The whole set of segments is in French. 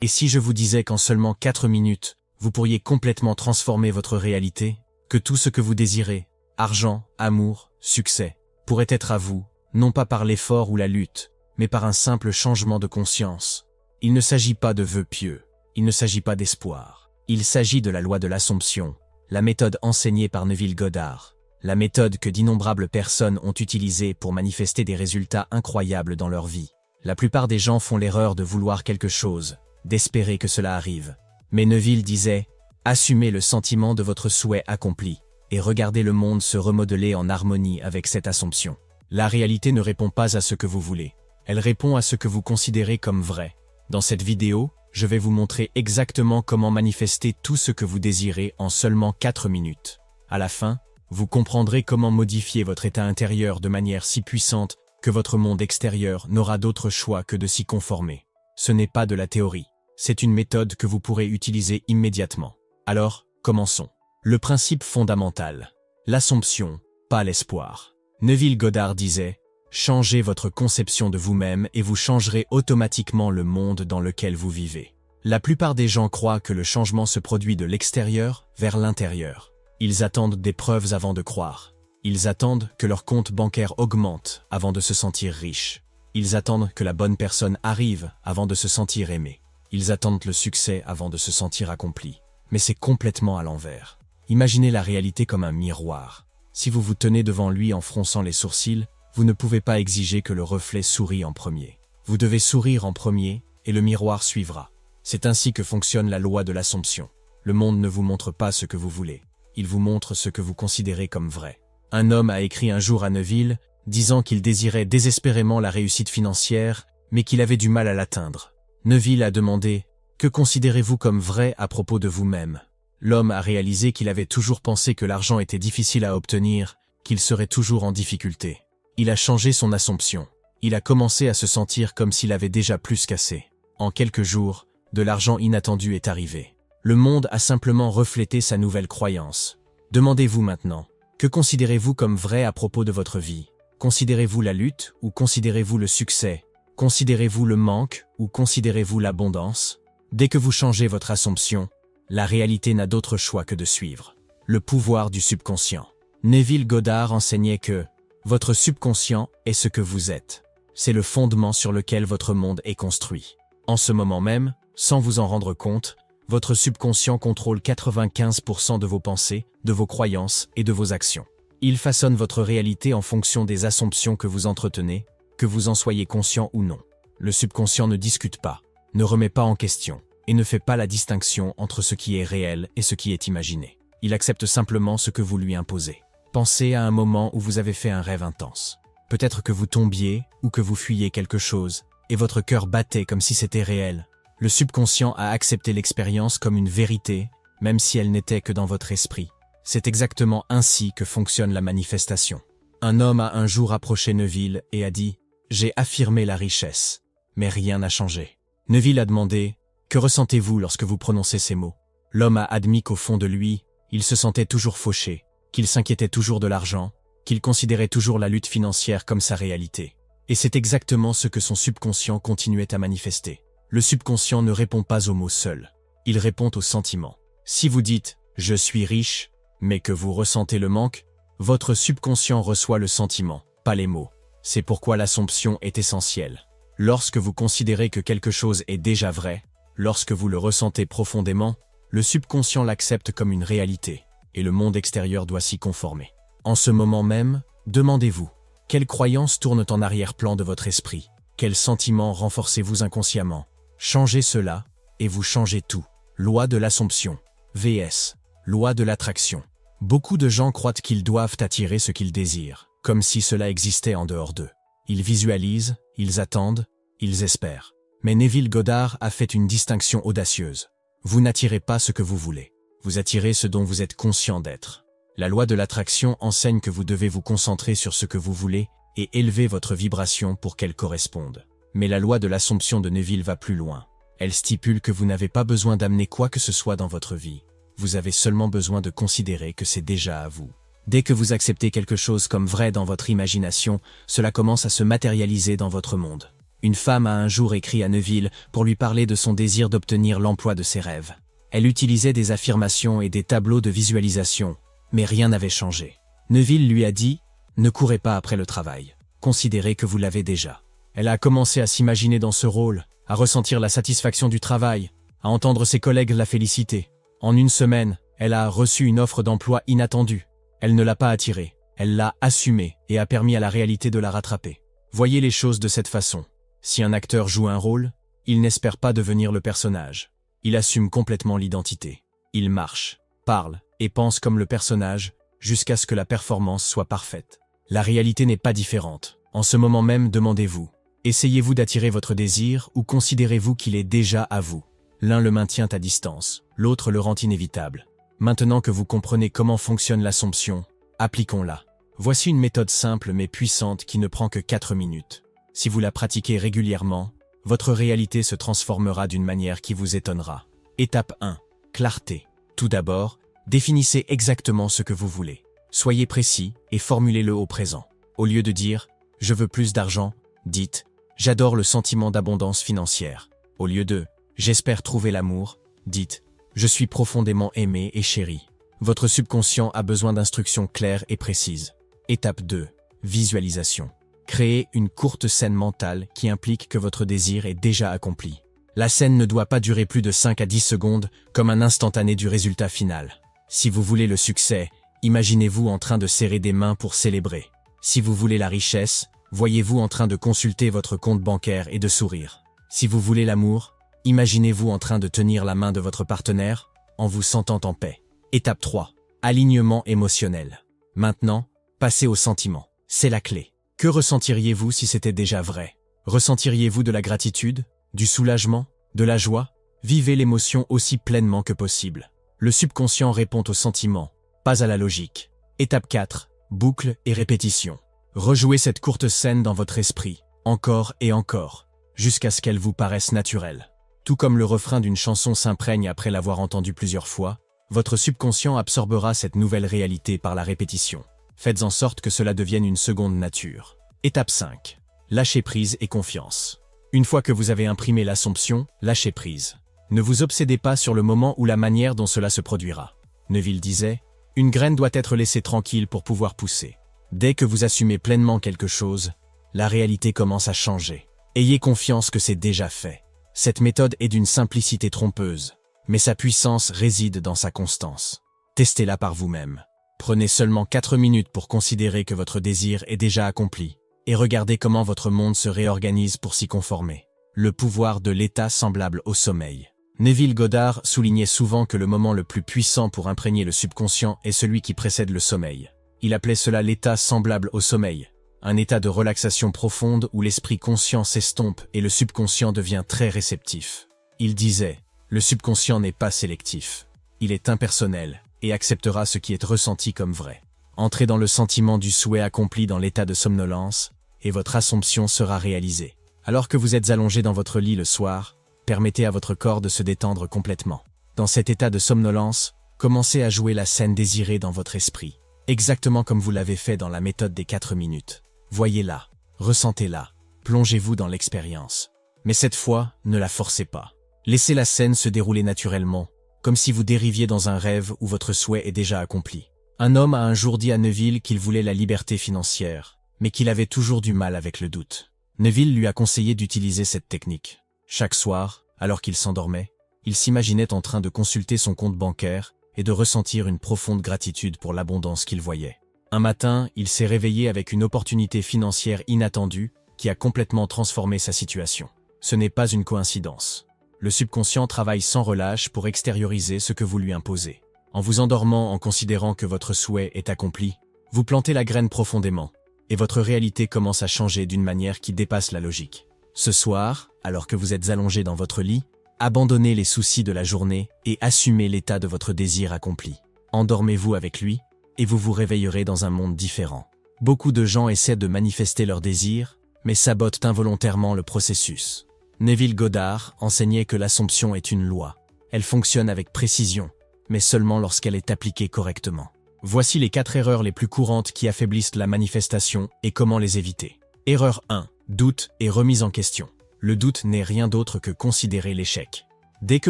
Et si je vous disais qu'en seulement 4 minutes, vous pourriez complètement transformer votre réalité, que tout ce que vous désirez, argent, amour, succès, pourrait être à vous, non pas par l'effort ou la lutte, mais par un simple changement de conscience. Il ne s'agit pas de vœux pieux, il ne s'agit pas d'espoir. Il s'agit de la loi de l'Assomption, la méthode enseignée par Neville Goddard, la méthode que d'innombrables personnes ont utilisée pour manifester des résultats incroyables dans leur vie. La plupart des gens font l'erreur de vouloir quelque chose, d'espérer que cela arrive. Mais Neville disait « Assumez le sentiment de votre souhait accompli et regardez le monde se remodeler en harmonie avec cette assomption. » La réalité ne répond pas à ce que vous voulez, elle répond à ce que vous considérez comme vrai. Dans cette vidéo, je vais vous montrer exactement comment manifester tout ce que vous désirez en seulement 4 minutes. À la fin, vous comprendrez comment modifier votre état intérieur de manière si puissante que votre monde extérieur n'aura d'autre choix que de s'y conformer. Ce n'est pas de la théorie, c'est une méthode que vous pourrez utiliser immédiatement. Alors, commençons. Le principe fondamental. L'assomption, pas l'espoir. Neville Goddard disait « Changez votre conception de vous-même et vous changerez automatiquement le monde dans lequel vous vivez. » La plupart des gens croient que le changement se produit de l'extérieur vers l'intérieur. Ils attendent des preuves avant de croire. Ils attendent que leur compte bancaire augmente avant de se sentir riche. Ils attendent que la bonne personne arrive avant de se sentir aimé. Ils attendent le succès avant de se sentir accompli. Mais c'est complètement à l'envers. Imaginez la réalité comme un miroir. Si vous vous tenez devant lui en fronçant les sourcils, vous ne pouvez pas exiger que le reflet sourie en premier. Vous devez sourire en premier et le miroir suivra. C'est ainsi que fonctionne la loi de l'Assomption. Le monde ne vous montre pas ce que vous voulez. Il vous montre ce que vous considérez comme vrai. Un homme a écrit un jour à Neville, disant qu'il désirait désespérément la réussite financière, mais qu'il avait du mal à l'atteindre. Neville a demandé « Que considérez-vous comme vrai à propos de vous-même » L'homme a réalisé qu'il avait toujours pensé que l'argent était difficile à obtenir, qu'il serait toujours en difficulté. Il a changé son assomption. Il a commencé à se sentir comme s'il avait déjà plus qu'assez. En quelques jours, de l'argent inattendu est arrivé. Le monde a simplement reflété sa nouvelle croyance. Demandez-vous maintenant, que considérez-vous comme vrai à propos de votre vie? Considérez-vous la lutte ou considérez-vous le succès? Considérez-vous le manque ou considérez-vous l'abondance? Dès que vous changez votre assomption, la réalité n'a d'autre choix que de suivre. Le pouvoir du subconscient. Neville Goddard enseignait que votre subconscient est ce que vous êtes. C'est le fondement sur lequel votre monde est construit. En ce moment même, sans vous en rendre compte, votre subconscient contrôle 95% de vos pensées, de vos croyances et de vos actions. Il façonne votre réalité en fonction des assumptions que vous entretenez, que vous en soyez conscient ou non. Le subconscient ne discute pas, ne remet pas en question, et ne fait pas la distinction entre ce qui est réel et ce qui est imaginé. Il accepte simplement ce que vous lui imposez. Pensez à un moment où vous avez fait un rêve intense. Peut-être que vous tombiez ou que vous fuyiez quelque chose, et votre cœur battait comme si c'était réel. Le subconscient a accepté l'expérience comme une vérité, même si elle n'était que dans votre esprit. C'est exactement ainsi que fonctionne la manifestation. Un homme a un jour approché Neville et a dit « J'ai affirmé la richesse, mais rien n'a changé. » Neville a demandé « Que ressentez-vous lorsque vous prononcez ces mots ?» L'homme a admis qu'au fond de lui, il se sentait toujours fauché, qu'il s'inquiétait toujours de l'argent, qu'il considérait toujours la lutte financière comme sa réalité. Et c'est exactement ce que son subconscient continuait à manifester. Le subconscient ne répond pas aux mots seuls, il répond aux sentiments. Si vous dites « je suis riche », mais que vous ressentez le manque, votre subconscient reçoit le sentiment, pas les mots. C'est pourquoi l'assomption est essentielle. Lorsque vous considérez que quelque chose est déjà vrai, lorsque vous le ressentez profondément, le subconscient l'accepte comme une réalité, et le monde extérieur doit s'y conformer. En ce moment même, demandez-vous, quelles croyances tournent en arrière-plan de votre esprit? Quels sentiments renforcez-vous inconsciemment? Changez cela, et vous changez tout. Loi de l'Assomption. vs. Loi de l'attraction. Beaucoup de gens croient qu'ils doivent attirer ce qu'ils désirent, comme si cela existait en dehors d'eux. Ils visualisent, ils attendent, ils espèrent. Mais Neville Goddard a fait une distinction audacieuse. Vous n'attirez pas ce que vous voulez. Vous attirez ce dont vous êtes conscient d'être. La loi de l'attraction enseigne que vous devez vous concentrer sur ce que vous voulez et élever votre vibration pour qu'elle corresponde. Mais la loi de l'Assomption de Neville va plus loin. Elle stipule que vous n'avez pas besoin d'amener quoi que ce soit dans votre vie. Vous avez seulement besoin de considérer que c'est déjà à vous. Dès que vous acceptez quelque chose comme vrai dans votre imagination, cela commence à se matérialiser dans votre monde. Une femme a un jour écrit à Neville pour lui parler de son désir d'obtenir l'emploi de ses rêves. Elle utilisait des affirmations et des tableaux de visualisation, mais rien n'avait changé. Neville lui a dit « Ne courez pas après le travail. Considérez que vous l'avez déjà ». Elle a commencé à s'imaginer dans ce rôle, à ressentir la satisfaction du travail, à entendre ses collègues la féliciter. En une semaine, elle a reçu une offre d'emploi inattendue. Elle ne l'a pas attirée, elle l'a assumée et a permis à la réalité de la rattraper. Voyez les choses de cette façon. Si un acteur joue un rôle, il n'espère pas devenir le personnage. Il assume complètement l'identité. Il marche, parle et pense comme le personnage jusqu'à ce que la performance soit parfaite. La réalité n'est pas différente. En ce moment même, demandez-vous, essayez-vous d'attirer votre désir ou considérez-vous qu'il est déjà à vous? L'un le maintient à distance, l'autre le rend inévitable. Maintenant que vous comprenez comment fonctionne l'Assomption, appliquons-la. Voici une méthode simple mais puissante qui ne prend que 4 minutes. Si vous la pratiquez régulièrement, votre réalité se transformera d'une manière qui vous étonnera. Étape 1. Clarté. Tout d'abord, définissez exactement ce que vous voulez. Soyez précis et formulez-le au présent. Au lieu de dire « je veux plus d'argent », dites « j'adore le sentiment d'abondance financière ». Au lieu de « j'espère trouver l'amour », dites « je suis profondément aimé et chéri ». Votre subconscient a besoin d'instructions claires et précises. Étape 2. Visualisation. Créez une courte scène mentale qui implique que votre désir est déjà accompli. La scène ne doit pas durer plus de 5 à 10 secondes comme un instantané du résultat final. Si vous voulez le succès, imaginez-vous en train de serrer des mains pour célébrer. Si vous voulez la richesse, voyez-vous en train de consulter votre compte bancaire et de sourire. Si vous voulez l'amour, imaginez-vous en train de tenir la main de votre partenaire en vous sentant en paix. Étape 3. Alignement émotionnel. Maintenant, passez au sentiment. C'est la clé. Que ressentiriez-vous si c'était déjà vrai? Ressentiriez-vous de la gratitude, du soulagement, de la joie? Vivez l'émotion aussi pleinement que possible. Le subconscient répond au sentiment, pas à la logique. Étape 4. Boucle et répétition. Rejouez cette courte scène dans votre esprit, encore et encore, jusqu'à ce qu'elle vous paraisse naturelle. Tout comme le refrain d'une chanson s'imprègne après l'avoir entendue plusieurs fois, votre subconscient absorbera cette nouvelle réalité par la répétition. Faites en sorte que cela devienne une seconde nature. Étape 5. Lâchez prise et confiance. Une fois que vous avez imprimé l'Assomption, lâchez prise. Ne vous obsédez pas sur le moment ou la manière dont cela se produira. Neville disait, « Une graine doit être laissée tranquille pour pouvoir pousser. » Dès que vous assumez pleinement quelque chose, la réalité commence à changer. Ayez confiance que c'est déjà fait. Cette méthode est d'une simplicité trompeuse, mais sa puissance réside dans sa constance. Testez-la par vous-même. Prenez seulement 4 minutes pour considérer que votre désir est déjà accompli, et regardez comment votre monde se réorganise pour s'y conformer. Le pouvoir de l'état semblable au sommeil. Neville Goddard soulignait souvent que le moment le plus puissant pour imprégner le subconscient est celui qui précède le sommeil. Il appelait cela l'état semblable au sommeil, un état de relaxation profonde où l'esprit conscient s'estompe et le subconscient devient très réceptif. Il disait, le subconscient n'est pas sélectif, il est impersonnel et acceptera ce qui est ressenti comme vrai. Entrez dans le sentiment du souhait accompli dans l'état de somnolence et votre Assomption sera réalisée. Alors que vous êtes allongé dans votre lit le soir, permettez à votre corps de se détendre complètement. Dans cet état de somnolence, commencez à jouer la scène désirée dans votre esprit, exactement comme vous l'avez fait dans la méthode des 4 minutes. Voyez-la, ressentez-la, plongez-vous dans l'expérience. Mais cette fois, ne la forcez pas. Laissez la scène se dérouler naturellement, comme si vous dériviez dans un rêve où votre souhait est déjà accompli. Un homme a un jour dit à Neville qu'il voulait la liberté financière, mais qu'il avait toujours du mal avec le doute. Neville lui a conseillé d'utiliser cette technique. Chaque soir, alors qu'il s'endormait, il s'imaginait en train de consulter son compte bancaire et de ressentir une profonde gratitude pour l'abondance qu'il voyait. Un matin, il s'est réveillé avec une opportunité financière inattendue qui a complètement transformé sa situation. Ce n'est pas une coïncidence. Le subconscient travaille sans relâche pour extérioriser ce que vous lui imposez. En vous endormant en considérant que votre souhait est accompli, vous plantez la graine profondément, et votre réalité commence à changer d'une manière qui dépasse la logique. Ce soir, alors que vous êtes allongé dans votre lit, abandonnez les soucis de la journée et assumez l'état de votre désir accompli. Endormez-vous avec lui, et vous vous réveillerez dans un monde différent. Beaucoup de gens essaient de manifester leur désir, mais sabotent involontairement le processus. Neville Goddard enseignait que l'Assomption est une loi. Elle fonctionne avec précision, mais seulement lorsqu'elle est appliquée correctement. Voici les 4 erreurs les plus courantes qui affaiblissent la manifestation et comment les éviter. Erreur 1. Doute et remise en question. Le doute n'est rien d'autre que considérer l'échec. Dès que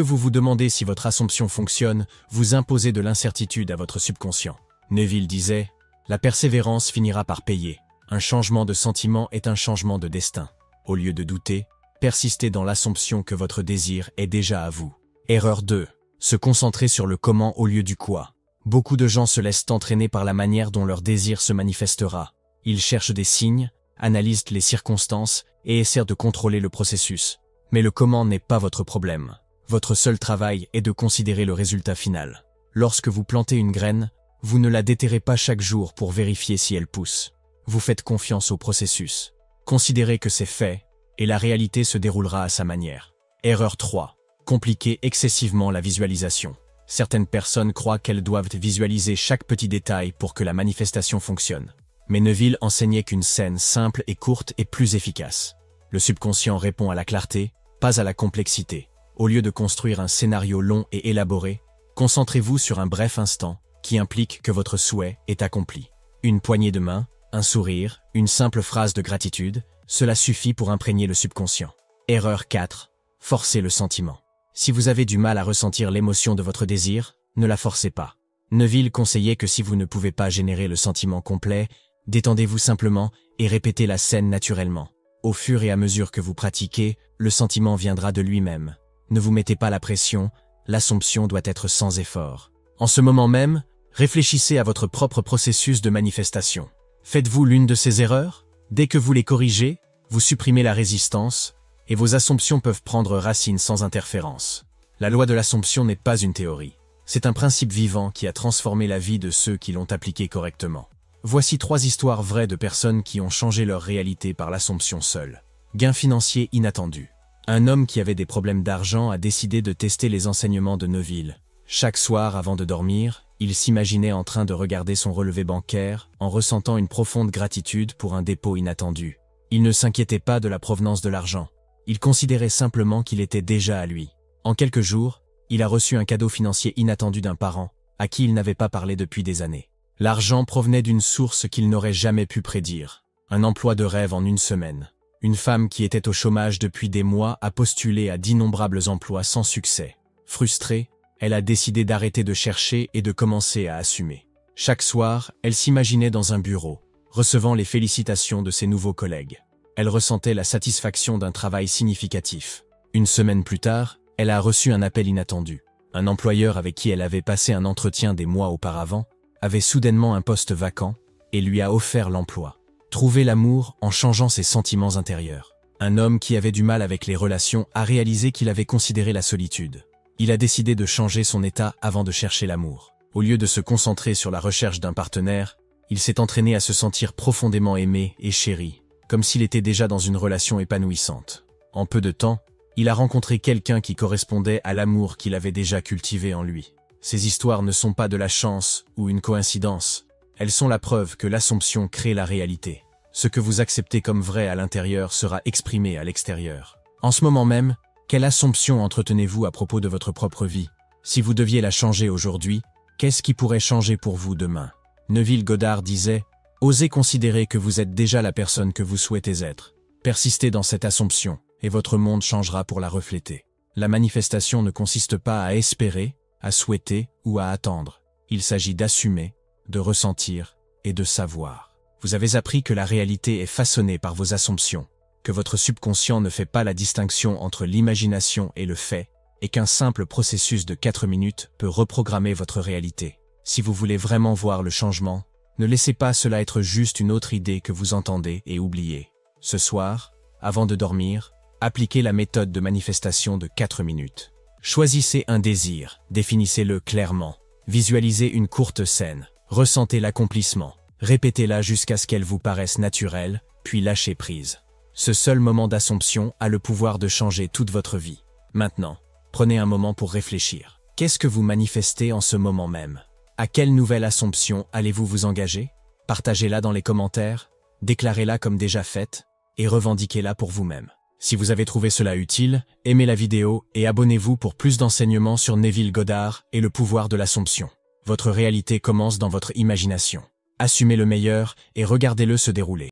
vous vous demandez si votre assomption fonctionne, vous imposez de l'incertitude à votre subconscient. Neville disait « La persévérance finira par payer. Un changement de sentiment est un changement de destin. Au lieu de douter, persistez dans l'assomption que votre désir est déjà à vous. » Erreur 2. Se concentrer sur le comment au lieu du quoi. Beaucoup de gens se laissent entraîner par la manière dont leur désir se manifestera. Ils cherchent des signes, analysent les circonstances et essaient de contrôler le processus. Mais le comment n'est pas votre problème. Votre seul travail est de considérer le résultat final. Lorsque vous plantez une graine, vous ne la déterrez pas chaque jour pour vérifier si elle pousse. Vous faites confiance au processus. Considérez que c'est fait, et la réalité se déroulera à sa manière. Erreur 3. Compliquer excessivement la visualisation. Certaines personnes croient qu'elles doivent visualiser chaque petit détail pour que la manifestation fonctionne. Mais Neville enseignait qu'une scène simple et courte est plus efficace. Le subconscient répond à la clarté, pas à la complexité. Au lieu de construire un scénario long et élaboré, concentrez-vous sur un bref instant qui implique que votre souhait est accompli. Une poignée de main, un sourire, une simple phrase de gratitude, cela suffit pour imprégner le subconscient. Erreur 4. Forcer le sentiment. Si vous avez du mal à ressentir l'émotion de votre désir, ne la forcez pas. Neville conseillait que si vous ne pouvez pas générer le sentiment complet, détendez-vous simplement et répétez la scène naturellement. Au fur et à mesure que vous pratiquez, le sentiment viendra de lui-même. Ne vous mettez pas la pression, l'assomption doit être sans effort. En ce moment même, réfléchissez à votre propre processus de manifestation. Faites-vous l'une de ces erreurs? Dès que vous les corrigez, vous supprimez la résistance, et vos assomptions peuvent prendre racine sans interférence. La loi de l'assomption n'est pas une théorie. C'est un principe vivant qui a transformé la vie de ceux qui l'ont appliqué correctement. Voici 3 histoires vraies de personnes qui ont changé leur réalité par l'assomption seule. Gain financier inattendu. Un homme qui avait des problèmes d'argent a décidé de tester les enseignements de Neville. Chaque soir, avant de dormir, il s'imaginait en train de regarder son relevé bancaire en ressentant une profonde gratitude pour un dépôt inattendu. Il ne s'inquiétait pas de la provenance de l'argent. Il considérait simplement qu'il était déjà à lui. En quelques jours, il a reçu un cadeau financier inattendu d'un parent, à qui il n'avait pas parlé depuis des années. L'argent provenait d'une source qu'il n'aurait jamais pu prédire. Un emploi de rêve en une semaine. Une femme qui était au chômage depuis des mois a postulé à d'innombrables emplois sans succès. Frustrée, elle a décidé d'arrêter de chercher et de commencer à assumer. Chaque soir, elle s'imaginait dans un bureau, recevant les félicitations de ses nouveaux collègues. Elle ressentait la satisfaction d'un travail significatif. Une semaine plus tard, elle a reçu un appel inattendu. Un employeur avec qui elle avait passé un entretien des mois auparavant avait soudainement un poste vacant et lui a offert l'emploi. Trouver l'amour en changeant ses sentiments intérieurs. Un homme qui avait du mal avec les relations a réalisé qu'il avait considéré la solitude. Il a décidé de changer son état avant de chercher l'amour. Au lieu de se concentrer sur la recherche d'un partenaire, il s'est entraîné à se sentir profondément aimé et chéri, comme s'il était déjà dans une relation épanouissante. En peu de temps, il a rencontré quelqu'un qui correspondait à l'amour qu'il avait déjà cultivé en lui. Ces histoires ne sont pas de la chance ou une coïncidence. Elles sont la preuve que l'assomption crée la réalité. Ce que vous acceptez comme vrai à l'intérieur sera exprimé à l'extérieur. En ce moment même, quelle assomption entretenez-vous à propos de votre propre vie? Si vous deviez la changer aujourd'hui, qu'est-ce qui pourrait changer pour vous demain? Neville Goddard disait « Osez considérer que vous êtes déjà la personne que vous souhaitez être. Persistez dans cette assomption, et votre monde changera pour la refléter. La manifestation ne consiste pas à espérer, à souhaiter ou à attendre. Il s'agit d'assumer, de ressentir et de savoir. Vous avez appris que la réalité est façonnée par vos assomptions, que votre subconscient ne fait pas la distinction entre l'imagination et le fait, et qu'un simple processus de 4 minutes peut reprogrammer votre réalité. Si vous voulez vraiment voir le changement, ne laissez pas cela être juste une autre idée que vous entendez et oubliez. Ce soir, avant de dormir, appliquez la méthode de manifestation de 4 minutes. Choisissez un désir, définissez-le clairement. Visualisez une courte scène. Ressentez l'accomplissement. Répétez-la jusqu'à ce qu'elle vous paraisse naturelle, puis lâchez prise. Ce seul moment d'assomption a le pouvoir de changer toute votre vie. Maintenant, prenez un moment pour réfléchir. Qu'est-ce que vous manifestez en ce moment même? À quelle nouvelle assomption allez-vous vous engager? Partagez-la dans les commentaires, déclarez-la comme déjà faite, et revendiquez-la pour vous-même. Si vous avez trouvé cela utile, aimez la vidéo et abonnez-vous pour plus d'enseignements sur Neville Goddard et le pouvoir de l'assomption. Votre réalité commence dans votre imagination. Assumez le meilleur et regardez-le se dérouler.